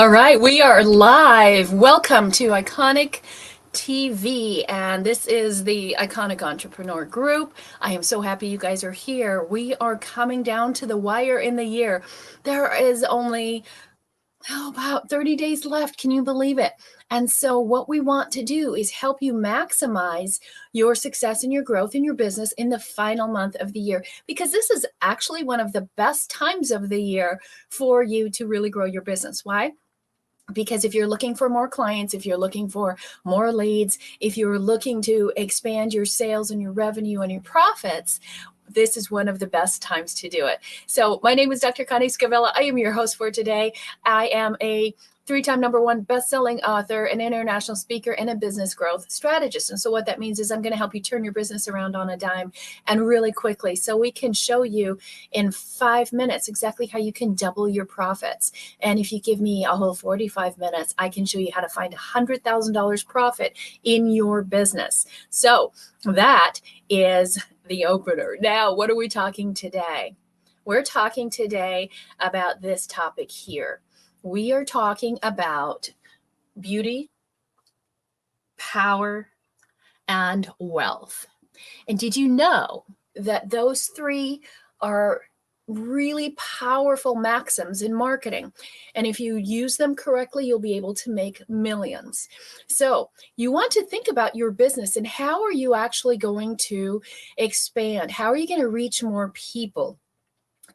All right, we are live. Welcome to Iconic TV, and this is the Iconic Entrepreneur Group. I am so happy you guys are here. We are coming down to the wire in the year. There is only about 30 days left. Can you believe it? And so what we want to do is help you maximize your success and your growth in your business in the final month of the year, because this is actually one of the best times of the year for you to really grow your business. Why? Because if you're looking for more clients, if you're looking for more leads, if you're looking to expand your sales and your revenue and your profits, this is one of the best times to do it. So my name is Dr. Connie Scavella. I am your host for today. I am a three-time #1 best-selling author, an international speaker, and a business growth strategist. And so what that means is I'm going to help you turn your business around on a dime and really quickly, so we can show you in 5 minutes exactly how you can double your profits. And if you give me a whole 45 minutes, I can show you how to find $100,000 profit in your business. So that is the opener. Now, what are we talking today? We're talking today about this topic here. We are talking about beauty, power, and wealth. And did you know that those three are really powerful maxims in marketing? And if you use them correctly, you'll be able to make millions. So you want to think about your business and how are you actually going to expand? How are you going to reach more people?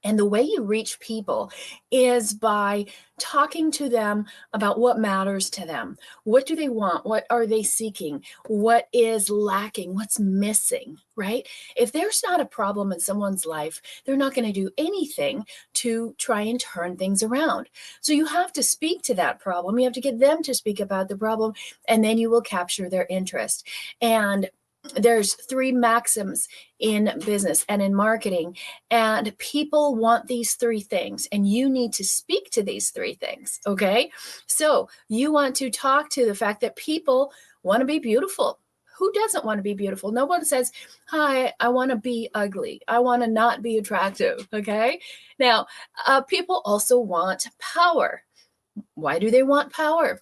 And the way you reach people is by talking to them about what matters to them. What do they want? What are they seeking? What is lacking? What's missing, right? If there's not a problem in someone's life, they're not going to do anything to try and turn things around. So you have to speak to that problem. You have to get them to speak about the problem, and then you will capture their interest. And there's three maxims in business and in marketing, and people want these three things, and you need to speak to these three things. Okay. So you want to talk to the fact that people want to be beautiful. Who doesn't want to be beautiful? No one says, hi, I want to be ugly. I want to not be attractive. Okay. Now, people also want power. Why do they want power?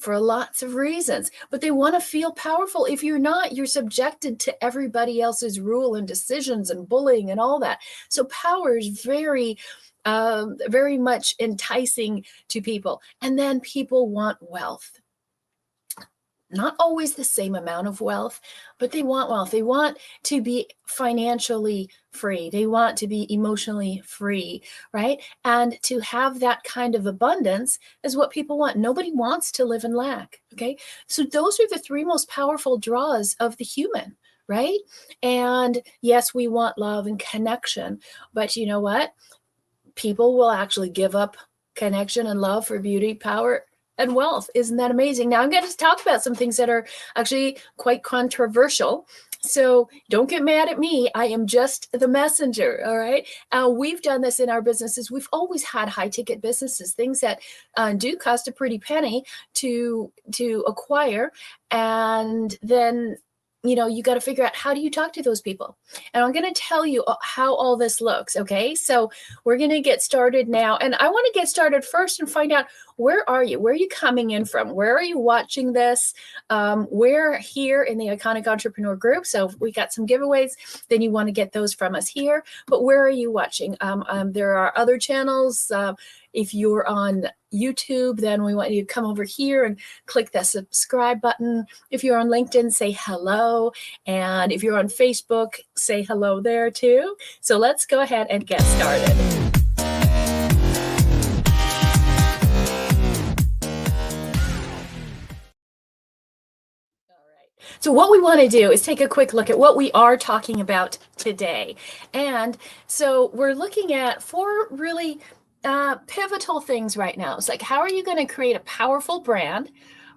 For lots of reasons, but they want to feel powerful. If you're not, you're subjected to everybody else's rule and decisions and bullying and all that. So power is very much enticing to people. And then people want wealth. Not always the same amount of wealth, but they want wealth. They want to be financially free. They want to be emotionally free, right? And to have that kind of abundance is what people want. Nobody wants to live in lack, okay? So those are the three most powerful draws of the human, right? And yes, we want love and connection, but you know what? People will actually give up connection and love for beauty, power, and wealth. Isn't that amazing? Now I'm going to talk about some things that are actually quite controversial. So don't get mad at me. I am just the messenger. All right. We've done this in our businesses. We've always had high ticket businesses, things that do cost a pretty penny to acquire. And then you got to figure out, how do you talk to those people? And I'm going to tell you how all this looks. Okay. So we're going to get started now. And I want to get started first and find out, where are you? Where are you coming in from? Where are you watching this? We're here in the Iconic Entrepreneur Group. So if we got some giveaways, then you want to get those from us here. But where are you watching? There are other channels. If you're on YouTube, then we want you to come over here and click the subscribe button. If you're on LinkedIn, say hello. And if you're on Facebook, say hello there too. So let's go ahead and get started. So what we want to do is take a quick look at what we are talking about today. And so we're looking at four really pivotal things right now. It's like, how are you going to create a powerful brand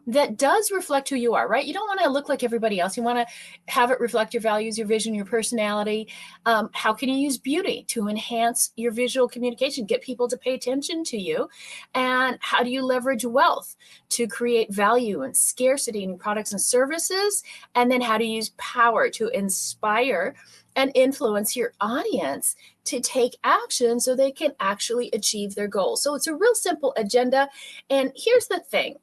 that does reflect who you are, right? You don't want to look like everybody else. You want to have it reflect your values, your vision, your personality. How can you use beauty to enhance your visual communication, get people to pay attention to you? And how do you leverage wealth to create value and scarcity in your products and services? And then how to use power to inspire and influence your audience to take action so they can actually achieve their goals. So it's a real simple agenda. And here's the thing.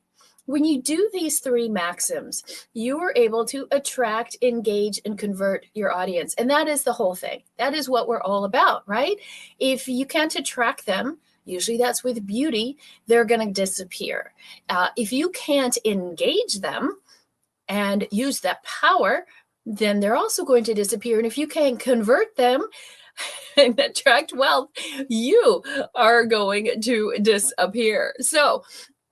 When you do these 3 maxims, you are able to attract, engage, and convert your audience. And that is the whole thing. That is what we're all about, right? If you can't attract them, usually that's with beauty, they're going to disappear. If you can't engage them and use that power, then they're also going to disappear. And if you can't convert them and attract wealth, you are going to disappear. So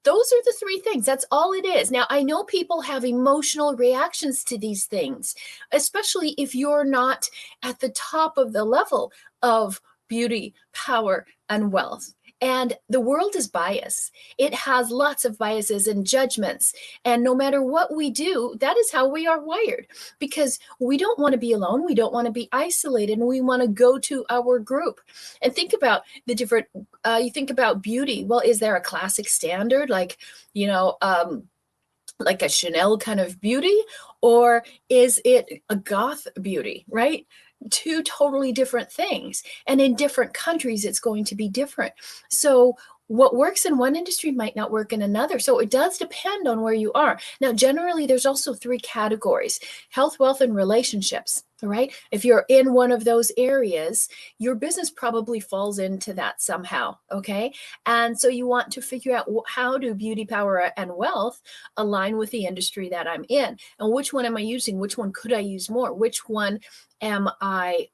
those are the 3 things. That's all it is. Now, I know people have emotional reactions to these things, especially if you're not at the top of the level of beauty, power, and wealth. And the world is biased. It has lots of biases and judgments. And no matter what we do, that is how we are wired, because we don't want to be alone. We don't want to be isolated, and we want to go to our group. And think about the different, you think about beauty. Well, is there a classic standard like, like a Chanel kind of beauty, or is it a goth beauty, right? 2 totally different things. And in different countries, it's going to be different. So what works in one industry might not work in another. So it does depend on where you are. Now, generally, there's also 3 categories: health, wealth, and relationships. All right. If you're in one of those areas, your business probably falls into that somehow. Okay. And so you want to figure out how do beauty, power, and wealth align with the industry that I'm in? And which one am I using? Which one could I use more? Which one am I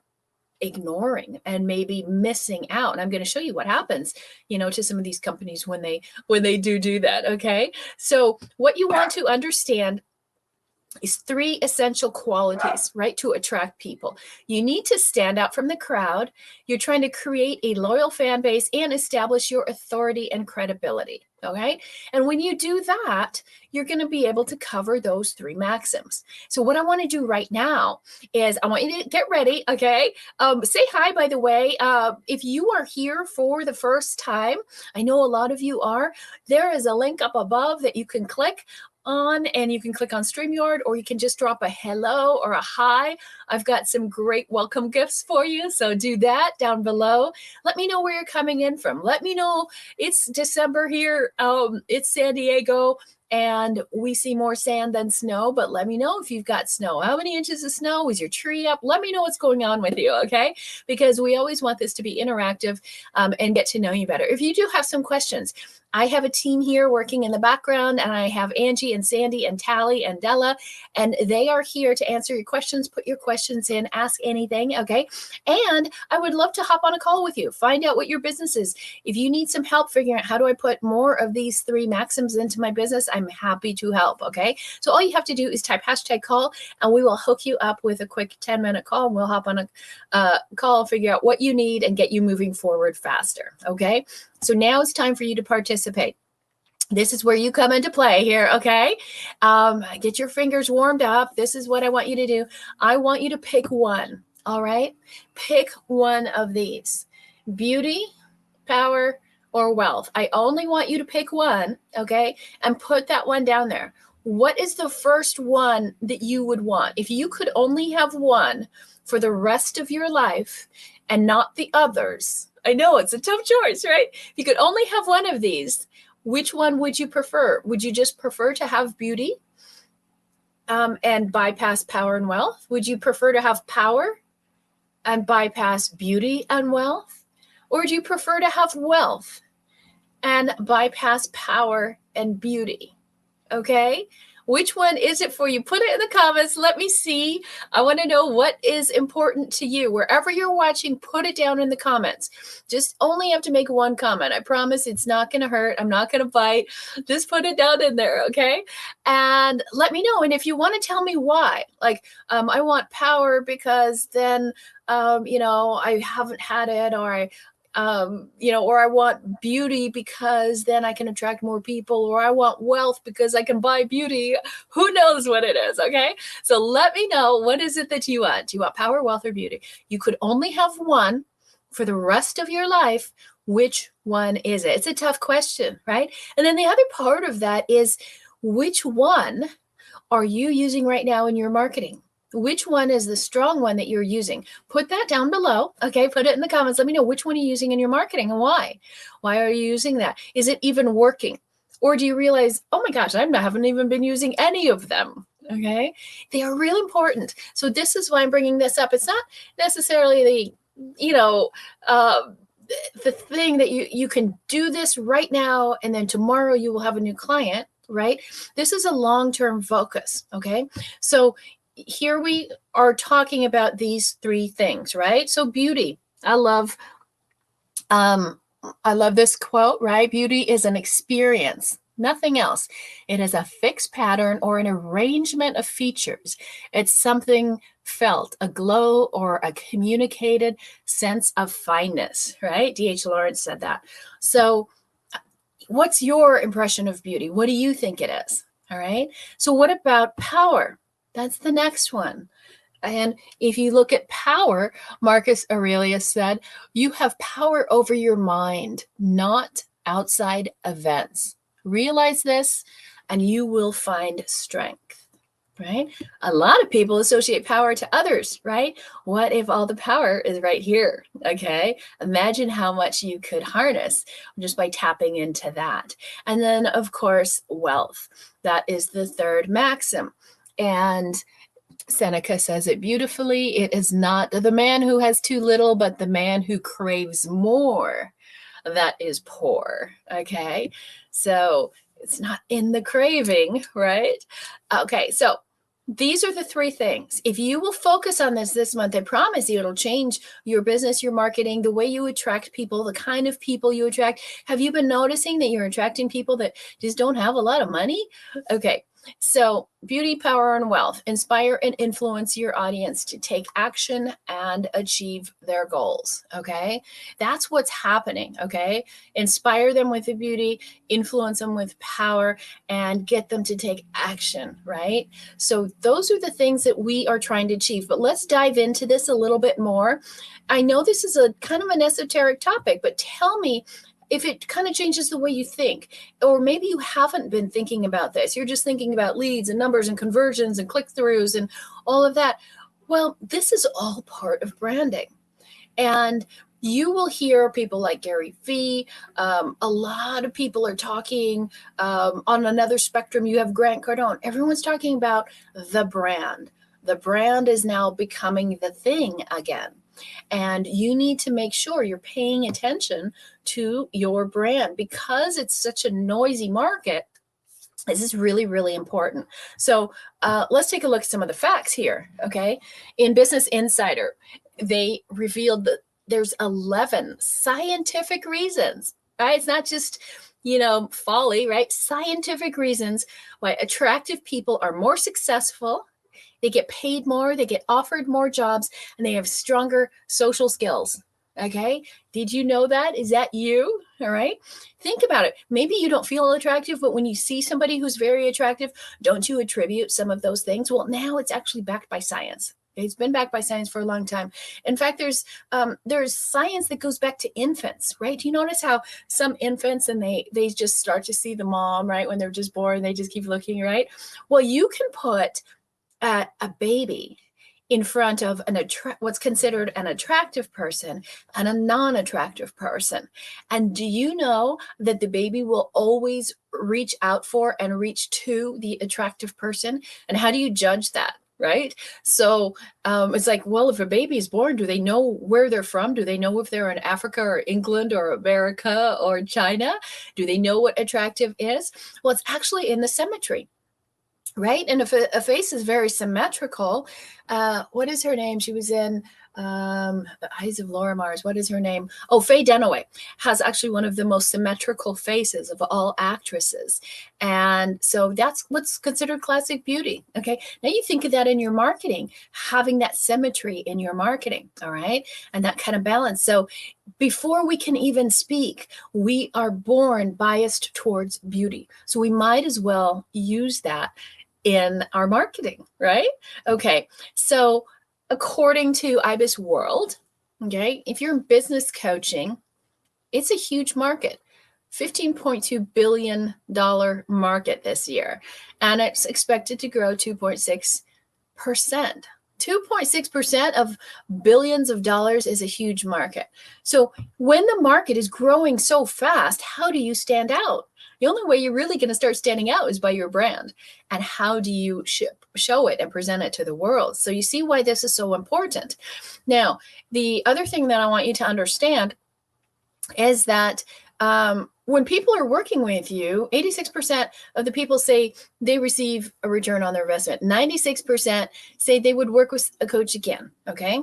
ignoring and maybe missing out? And I'm going to show you what happens, to some of these companies when they do that. Okay. So what you want to understand is 3 essential qualities, right, to attract people. You need to stand out from the crowd. You're trying to create a loyal fan base and establish your authority and credibility. Okay. And when you do that, you're going to be able to cover those 3 maxims. So what I want to do right now is I want you to get ready. Okay. Say hi, by the way. If you are here for the first time, I know a lot of you are, there is a link up above that you can click on, and you can click on StreamYard, or you can just drop a hello or a hi. I've got some great welcome gifts for you. So do that down below. Let me know where you're coming in from. Let me know. It's December here. It's San Diego, and we see more sand than snow, but let me know if you've got snow. How many inches of snow? Is your tree up? Let me know what's going on with you, okay? Because we always want this to be interactive and get to know you better. If you do have some questions, I have a team here working in the background, and I have Angie and Sandy and Tally and Della, and they are here to answer your questions. Put your questions in, ask anything, okay? And I would love to hop on a call with you, find out what your business is. If you need some help figuring out how do I put more of these 3 maxims into my business, I'm happy to help, okay? So all you have to do is type #call, and we will hook you up with a quick 10-minute call, and we'll hop on a call, figure out what you need, and get you moving forward faster, okay? So now it's time for you to participate. This is where you come into play here, okay? Get your fingers warmed up. This is what I want you to do. I want you to pick one, all right? Pick one of these: beauty, power, or wealth. I only want you to pick one, okay? And put that one down there. What is the first one that you would want? If you could only have one for the rest of your life and not the others, I know it's a tough choice, right? If you could only have one of these, which one would you prefer? Would you just prefer to have beauty and bypass power and wealth? Would you prefer to have power and bypass beauty and wealth? Or do you prefer to have wealth and bypass power and beauty? Okay. Which one is it for you? Put it in the comments. Let me see. I want to know what is important to you. Wherever you're watching, put it down in the comments. Just only have to make one comment. I promise it's not going to hurt. I'm not going to bite. Just put it down in there, okay? And let me know. And if you want to tell me why, like I want power because then, I haven't had it, or or I want beauty because then I can attract more people, or I want wealth because I can buy beauty. Who knows what it is, okay? So let me know, what is it that you want? Do you want power, wealth, or beauty? You could only have one for the rest of your life. Which one is it? It's a tough question, right? And then the other part of that is, which one are you using right now in your marketing? Which one is the strong one that you're using? Put that down below. Okay, put it in the comments. Let me know which one you're using in your marketing and why. Why are you using that? Is it even working? Or do you realize, oh my gosh, I haven't even been using any of them? Okay, they are really important. So this is why I'm bringing this up. It's not necessarily the thing that you can do this right now and then tomorrow you will have a new client, right? This is a long-term focus. Okay, so here we are talking about these three things, right? So beauty, I love this quote, right? Beauty is an experience, nothing else. It is a fixed pattern or an arrangement of features. It's something felt, a glow or a communicated sense of fineness, right? D.H. Lawrence said that. So what's your impression of beauty? What do you think it is? All right. So what about power? That's the next one. And if you look at power, Marcus Aurelius said, you have power over your mind, not outside events. Realize this, and you will find strength, right? A lot of people associate power to others, right? What if all the power is right here? Okay. Imagine how much you could harness just by tapping into that. And then, of course, wealth. That is the third maxim. And Seneca says it beautifully. It is not the man who has too little, but the man who craves more that is poor. Okay. So it's not in the craving, right? Okay. So these are the three things. If you will focus on this month, I promise you it'll change your business, your marketing, the way you attract people, the kind of people you attract. Have you been noticing that you're attracting people that just don't have a lot of money? Okay. So beauty, power, and wealth. Inspire and influence your audience to take action and achieve their goals. Okay. That's what's happening. Okay. Inspire them with the beauty, influence them with power, and get them to take action. Right. So those are the things that we are trying to achieve. But let's dive into this a little bit more. I know this is a kind of an esoteric topic, but tell me if it kind of changes the way you think, or maybe you haven't been thinking about this. You're just thinking about leads and numbers and conversions and click-throughs and all of that. Well, this is all part of branding. And you will hear people like Gary Vee. A lot of people are talking on another spectrum. You have Grant Cardone. Everyone's talking about the brand. The brand is now becoming the thing again. And you need to make sure you're paying attention to your brand because it's such a noisy market. This is really, really important. So let's take a look at some of the facts here. Okay. In Business Insider, they revealed that there's 11 scientific reasons, right? It's not just, folly, right? Scientific reasons why attractive people are more successful. They get paid more, they get offered more jobs, and they have stronger social skills. Okay. Did you know that? Is that you? All right. Think about it. Maybe you don't feel attractive, but when you see somebody who's very attractive, don't you attribute some of those things? Well, now it's actually backed by science. It's been backed by science for a long time. In fact, there's science that goes back to infants, right? Do you notice how some infants and they just start to see the mom, right? When they're just born, they just keep looking, right? Well, you can put a baby in front of what's considered an attractive person and a non-attractive person. And do you know that the baby will always reach out for and reach to the attractive person? And how do you judge that? Right? So it's like, well, if a baby is born, do they know where they're from? Do they know if they're in Africa or England or America or China? Do they know what attractive is? Well, it's actually in the symmetry. Right. And if a face is very symmetrical, what is her name? She was in The Eyes of Laura Mars. What is her name? Oh, Faye Dunaway has actually one of the most symmetrical faces of all actresses. And so that's what's considered classic beauty. Okay. Now you think of that in your marketing, having that symmetry in your marketing. All right. And that kind of balance. So before we can even speak, we are born biased towards beauty. So we might as well use that in our marketing, right? Okay, so according to IBIS World, okay, if you're in business coaching, it's a huge market, $15.2 billion market this year, and it's expected to grow 2.6%. 2.6% of billions of dollars is a huge market. So when the market is growing so fast, how do you stand out? The only way you're really going to start standing out is by your brand. And how do you show it and present it to the world? So you see why this is so important. Now, the other thing that I want you to understand is that when people are working with you, 86% of the people say they receive a return on their investment. 96% say they would work with a coach again. Okay.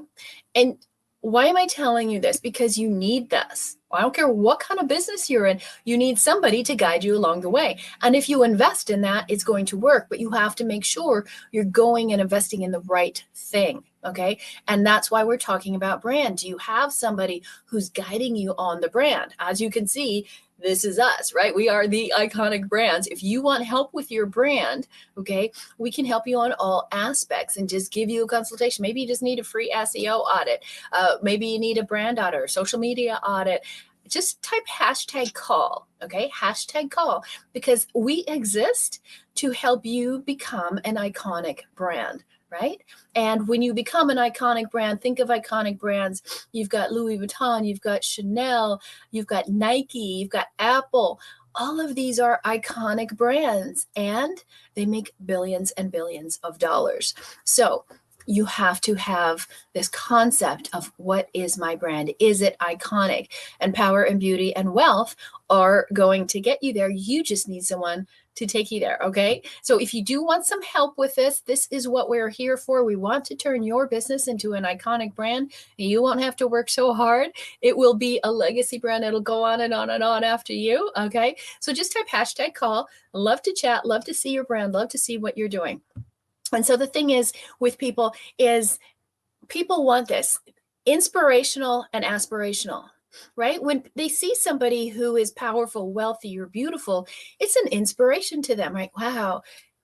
And why am I telling you this? Because you need this. I don't care what kind of business you're in. You need somebody to guide you along the way. And if you invest in that, it's going to work. But you have to make sure you're going and investing in the right thing. Okay. And that's why we're talking about brand. Do you have somebody who's guiding you on the brand? As you can see, this is us, right? We are the iconic brands. If you want help with your brand, okay, we can help you on all aspects and just give you a consultation. Maybe you just need a free SEO audit. Maybe you need a brand audit or social media audit. Just type #call, okay? #call, because we exist to help you become an iconic brand, right? And when you become an iconic brand, think of iconic brands. You've got Louis Vuitton, you've got Chanel, you've got Nike, you've got Apple. All of these are iconic brands and they make billions and billions of dollars. So you have to have this concept of what is my brand? Is it iconic? And power and beauty and wealth are going to get you there. You just need someone to take you there. Okay. So if you do want some help with this, this is what we're here for. We want to turn your business into an iconic brand. You won't have to work so hard. It will be a legacy brand. It'll go on and on and on after you. Okay. So just type #call. Love to chat. Love to see your brand. Love to see what you're doing. And so the thing is with people is people want this inspirational and aspirational, right? When they see somebody who is powerful, wealthy, or beautiful, it's an inspiration to them, right? Wow,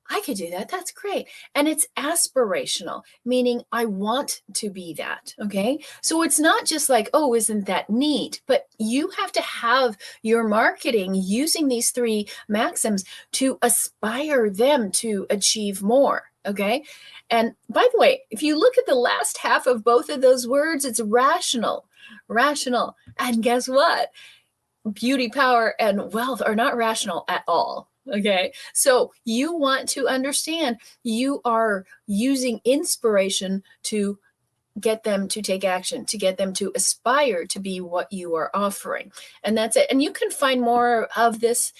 I could do that. That's great. And it's aspirational, meaning I want to be that. Okay. So it's not just like, oh, isn't that neat? But you have to have your marketing using these 3 maxims to aspire them to achieve more. Okay. And by the way, if you look at the last half of both of those words, it's rational. And guess what? Beauty, power, and wealth are not rational at all. Okay. So you want to understand you are using inspiration to get them to take action, to get them to aspire to be what you are offering. And that's it. And you can find more of this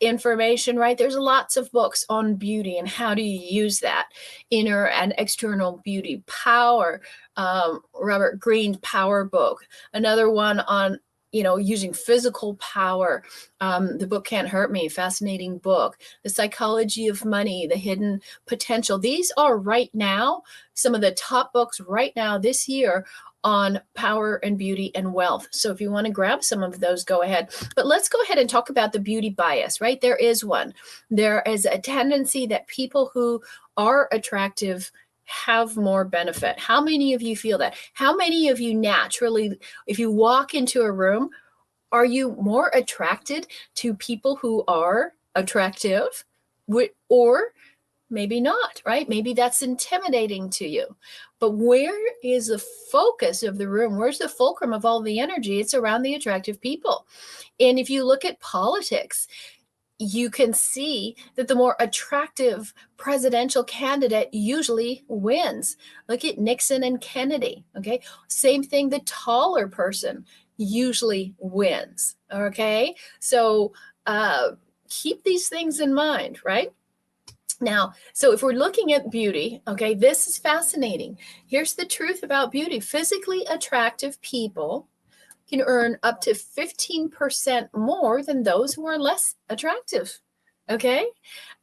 information, right? There's lots of books on beauty and how do you use that inner and external beauty power. Robert Greene's power book, another one on using physical power. The book Can't Hurt Me, fascinating book. The Psychology of Money, The Hidden Potential. These are right now some of the top books right now this year on power and beauty and wealth. So if you want to grab some of those, go ahead. But let's go ahead and talk about the beauty bias, right? There is one. There is a tendency that people who are attractive have more benefit. How many of you feel that? How many of you naturally, if you walk into a room, are you more attracted to people who are attractive? Or maybe not, right? Maybe that's intimidating to you. But where is the focus of the room? Where's the fulcrum of all the energy? It's around the attractive people. And if you look at politics, you can see that the more attractive presidential candidate usually wins. Look at Nixon and Kennedy, okay? Same thing, the taller person usually wins, okay? So keep these things in mind, right? Now, so if we're looking at beauty, okay, this is fascinating. Here's the truth about beauty. Physically attractive people can earn up to 15% more than those who are less attractive. Okay.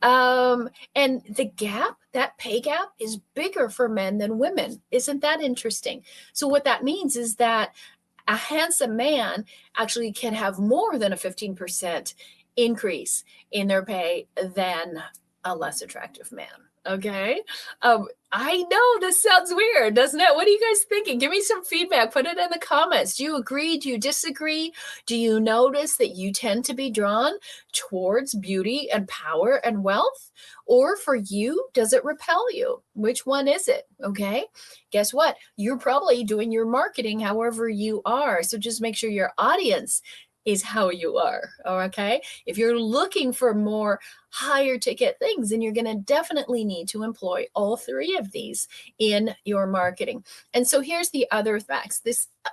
And the gap, that pay gap is bigger for men than women. Isn't that interesting? So what that means is that a handsome man actually can have more than a 15% increase in their pay than a less attractive man. Okay. I know this sounds weird, doesn't it? What are you guys thinking? Give me some feedback. Put it in the comments. Do you agree? Do you disagree? Do you notice that you tend to be drawn towards beauty and power and wealth? Or for you, does it repel you? Which one is it? Okay. Guess what? You're probably doing your marketing however you are. So just make sure your audience is how you are. Okay. If you're looking for more higher ticket things, then you're going to definitely need to employ all three of these in your marketing. And so here's the other facts.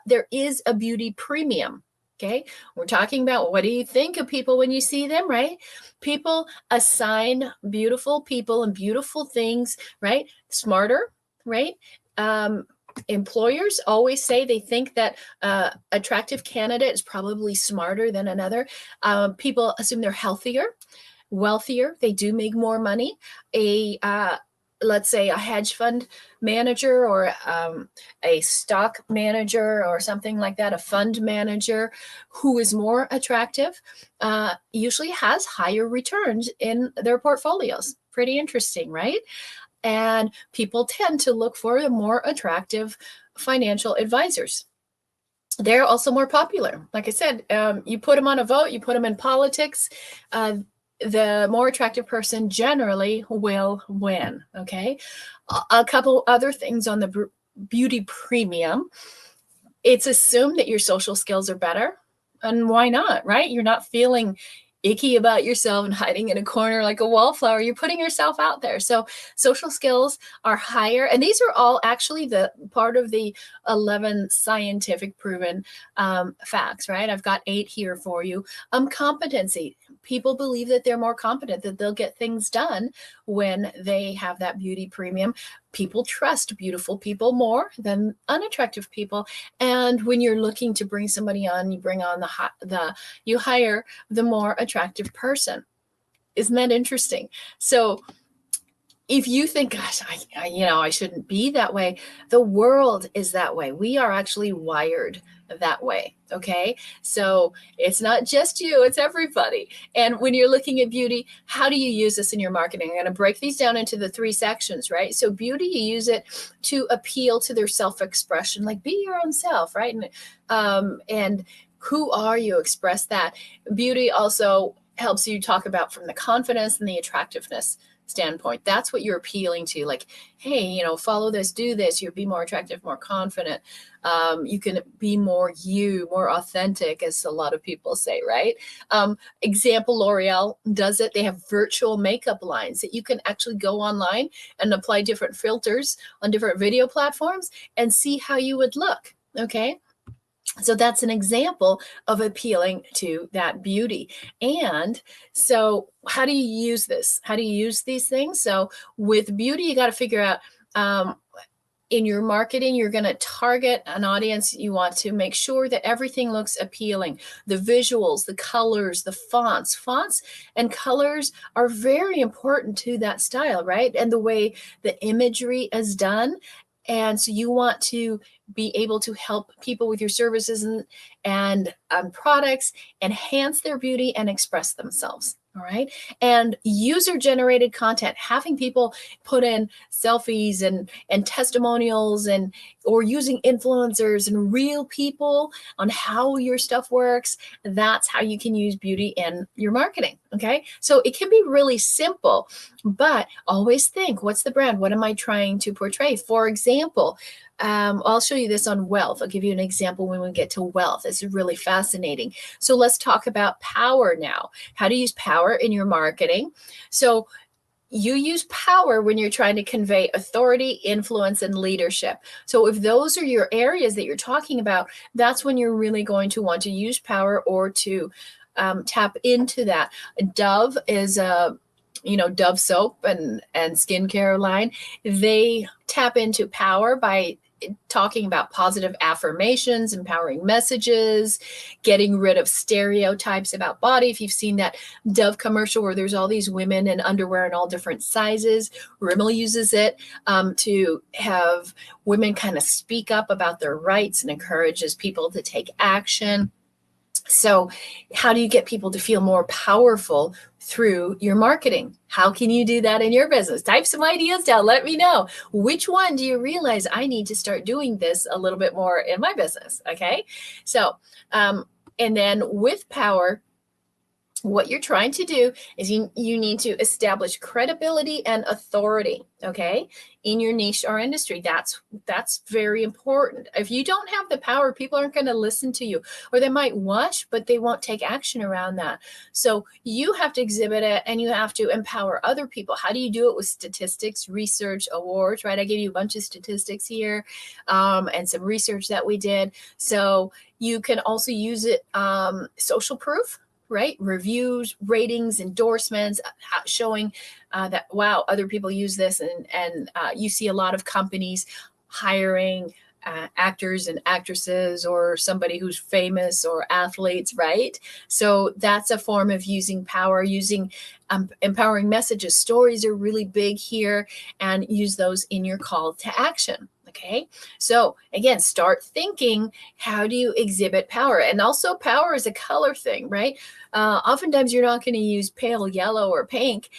There is a beauty premium. Okay. We're talking about what do you think of people when you see them, right? People assign beautiful people and beautiful things, right? Smarter, right? Employers always say they think that attractive candidate is probably smarter than another. People assume they're healthier, wealthier. They do make more money. Let's say a hedge fund manager or a stock manager or something like that, a fund manager who is more attractive, usually has higher returns in their portfolios. Pretty interesting, right? And people tend to look for the more attractive financial advisors. They're also more popular. Like I said, you put them on a vote, you put them in politics, the more attractive person generally will win. Okay. A couple other things on the beauty premium. It's assumed that your social skills are better. And why not, right? You're not feeling icky about yourself and hiding in a corner like a wallflower. You're putting yourself out there. So social skills are higher. And these are all actually the part of the 11 scientific proven facts, right? I've got 8 here for you. Competency. People believe that they're more competent, that they'll get things done when they have that beauty premium. People trust beautiful people more than unattractive people. And when you're looking to bring somebody on, you bring on you hire the more attractive person. Isn't that interesting? So if you think, gosh, I shouldn't be that way, the world is that way. We are actually wired that way. Okay. So it's not just you, it's everybody. And when you're looking at beauty, how do you use this in your marketing? I'm going to break these down into the 3 sections, right? So beauty, you use it to appeal to their self-expression, like be your own self, right? And who are you? Express that. Beauty also helps you talk about from the confidence and the attractiveness standpoint. That's what you're appealing to. Like, hey, follow this, do this. You'll be more attractive, more confident. You can be more you, more authentic, as a lot of people say, right? Example, L'Oreal does it. They have virtual makeup lines that you can actually go online and apply different filters on different video platforms and see how you would look. Okay. So that's an example of appealing to that beauty. And so how do you use this? How do you use these things? So with beauty, you got to figure out in your marketing, you're going to target an audience. You want to make sure that everything looks appealing. The visuals, the colors, the fonts. Fonts and colors are very important to that style, right? And the way the imagery is done. And so you want to be able to help people with your services and products enhance their beauty and express themselves. All right. And user-generated content, having people put in selfies and testimonials or using influencers and real people on how your stuff works. That's how you can use beauty in your marketing. Okay. So it can be really simple, but always think, what's the brand? What am I trying to portray? For example, I'll show you this on wealth. I'll give you an example when we get to wealth. This is really fascinating. So let's talk about power now. How to use power in your marketing. So you use power when you're trying to convey authority, influence, and leadership. So if those are your areas that you're talking about, that's when you're really going to want to use power or to tap into that. Dove is Dove soap and skincare line. They tap into power by talking about positive affirmations, empowering messages, getting rid of stereotypes about body. If you've seen that Dove commercial where there's all these women in underwear in all different sizes, Rimmel uses it to have women kind of speak up about their rights and encourages people to take action. So how do you get people to feel more powerful through your marketing. How can you do that in your business? Type some ideas down. Let me know. Which one do you realize I need to start doing this a little bit more in my business? Okay. So, and then with power, what you're trying to do is you need to establish credibility and authority, okay, in your niche or industry. That's very important. If you don't have the power, people aren't going to listen to you, or they might watch, but they won't take action around that. So you have to exhibit it, and you have to empower other people. How do you do it? With statistics, research, awards, right? I gave you a bunch of statistics here, and some research that we did. So you can also use it, social proof, right? Reviews, ratings, endorsements, showing that, wow, other people use this. And you see a lot of companies hiring actors and actresses, or somebody who's famous, or athletes, right? So that's a form of using power, using empowering messages. Stories are really big here, and use those in your call to action. Okay. So again, start thinking, how do you exhibit power? And also, power is a color thing, right? Oftentimes you're not going to use pale yellow or pink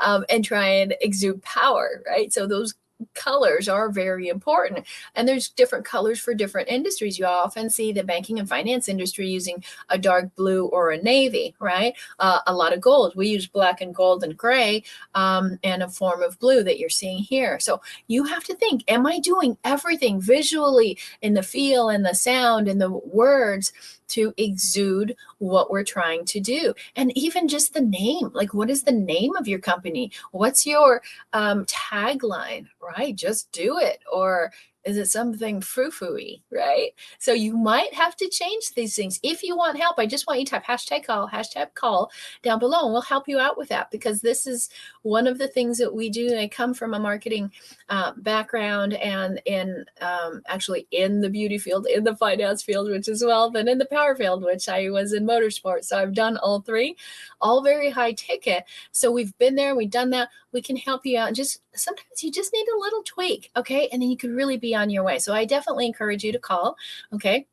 and try and exude power, right? So those colors are very important, and there's different colors for different industries. You often see the banking and finance industry using a dark blue or a navy, right? A lot of gold. We use black and gold and gray, and a form of blue that you're seeing here. So you have to think, am I doing everything visually, in the feel and the sound and the words, to exude what we're trying to do? And even just the name, like, what is the name of your company? What's your tagline, right? Just do it. Or is it something frou-frou-y, right? So you might have to change these things. If you want help, I just want you to type hashtag call down below, and we'll help you out with that, because this is one of the things that we do. I come from a marketing background, and in actually in the beauty field, in the finance field, which is wealth, and in the power field, which I was in motorsports. So I've done all three, all very high ticket. So we've been there, we've done that. We can help you out. Just sometimes you just need a little tweak, okay? And then you could really be on your way. So I definitely encourage you to call, okay?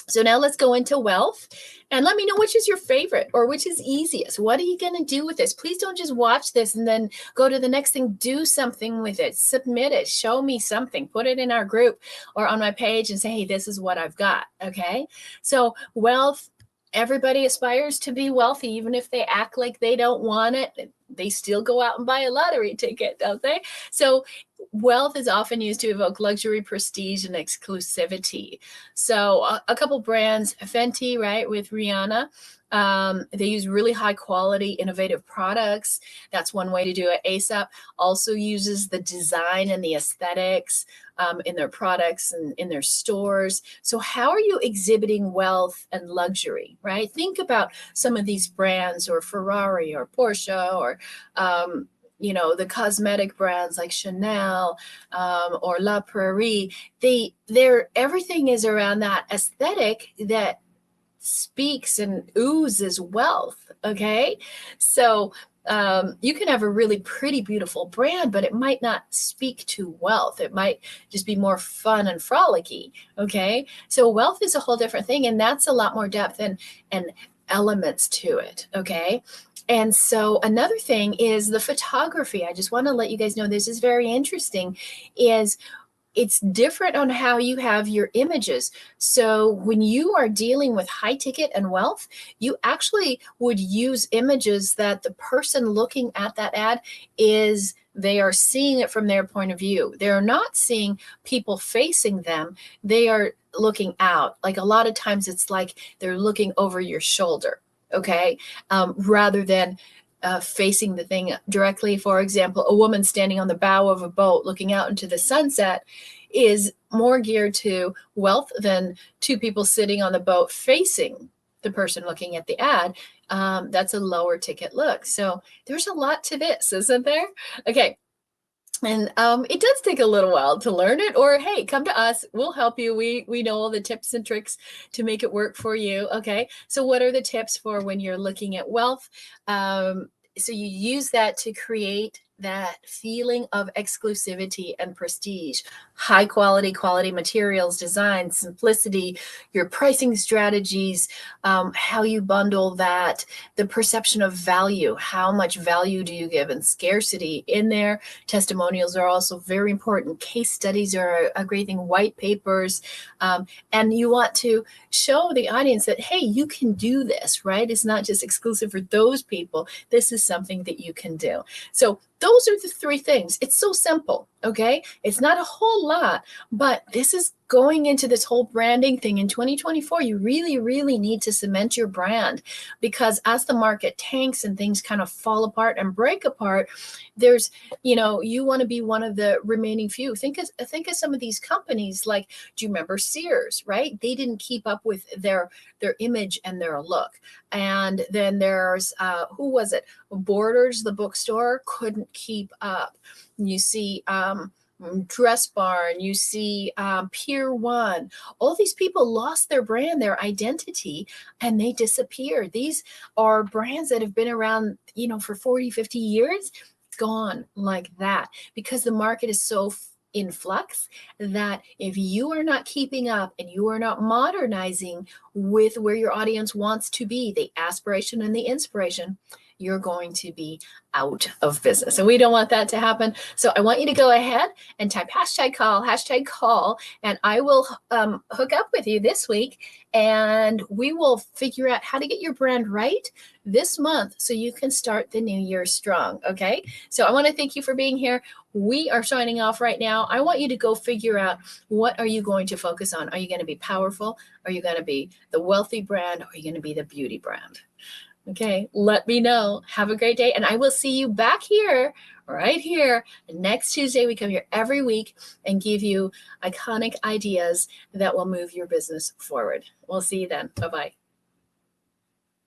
So now let's go into wealth, and let me know which is your favorite, or which is easiest. What are you going to do with this? Please don't just watch this and then go to the next thing. Do something with it. Submit it. Show me something. Put it in our group or on my page and say, hey, this is what I've got. Okay. So wealth, everybody aspires to be wealthy, even if they act like they don't want it. They still go out and buy a lottery ticket, don't they? So wealth is often used to evoke luxury, prestige, and exclusivity. So a couple brands, Fenty, right, with Rihanna, they use really high quality, innovative products. That's one way to do it. ASAP also uses the design and the aesthetics in their products and in their stores. So how are you exhibiting wealth and luxury, right? Think about some of these brands, or Ferrari or Porsche, or the cosmetic brands like Chanel or La Prairie. They're everything is around that aesthetic that speaks and oozes wealth. Okay, so you can have a really pretty, beautiful brand, but it might not speak to wealth. It might just be more fun and frolicky. Okay, so wealth is a whole different thing, and that's a lot more depth and elements to it. Okay. And so another thing is the photography. I just want to let you guys know, this is very interesting, is it's different on how you have your images. So when you are dealing with high ticket and wealth, you actually would use images that the person looking at that ad they are seeing it from their point of view. They're not seeing people facing them. They are looking out. Like, a lot of times it's like they're looking over your shoulder. Okay. Rather than facing the thing directly. For example, a woman standing on the bow of a boat looking out into the sunset is more geared to wealth than two people sitting on the boat facing the person looking at the ad. That's a lower ticket look. So there's a lot to this, isn't there? Okay. And it does take a little while to learn it, or hey, come to us. We'll help you. We know all the tips and tricks to make it work for you. Okay. So what are the tips for when you're looking at wealth? So you use that to create that feeling of exclusivity and prestige, high quality materials, design, simplicity, your pricing strategies, how you bundle that, the perception of value, how much value do you give, and scarcity in there. Testimonials are also very important. Case studies are a great thing, white papers. And you want to show the audience that, hey, you can do this, right? It's not just exclusive for those people. This is something that you can do. So those are the three things. It's so simple, okay? It's not a whole lot, but this is going into this whole branding thing in 2024. You really, really need to cement your brand, because as the market tanks and things kind of fall apart and break apart, there's, you want to be one of the remaining few. Think of some of these companies, like, do you remember Sears, right? They didn't keep up with their image and their look. And then there's, who was it? Borders, the bookstore, couldn't keep up. You see Dress Barn, you see Pier 1. All these people lost their brand, their identity, and they disappeared. These are brands that have been around, for 40, 50 years, gone like that, because the market is so in flux that if you are not keeping up and you are not modernizing with where your audience wants to be, the aspiration and the inspiration, you're going to be out of business. And we don't want that to happen. So I want you to go ahead and type hashtag call, and I will hook up with you this week, and we will figure out how to get your brand right this month so you can start the new year strong. Okay. So I want to thank you for being here. We are signing off right now. I want you to go figure out, what are you going to focus on? Are you going to be powerful? Are you going to be the wealthy brand? Or are you going to be the beauty brand? Okay, let me know. Have a great day. And I will see you back here, right here, next Tuesday. We come here every week and give you iconic ideas that will move your business forward. We'll see you then. Bye-bye.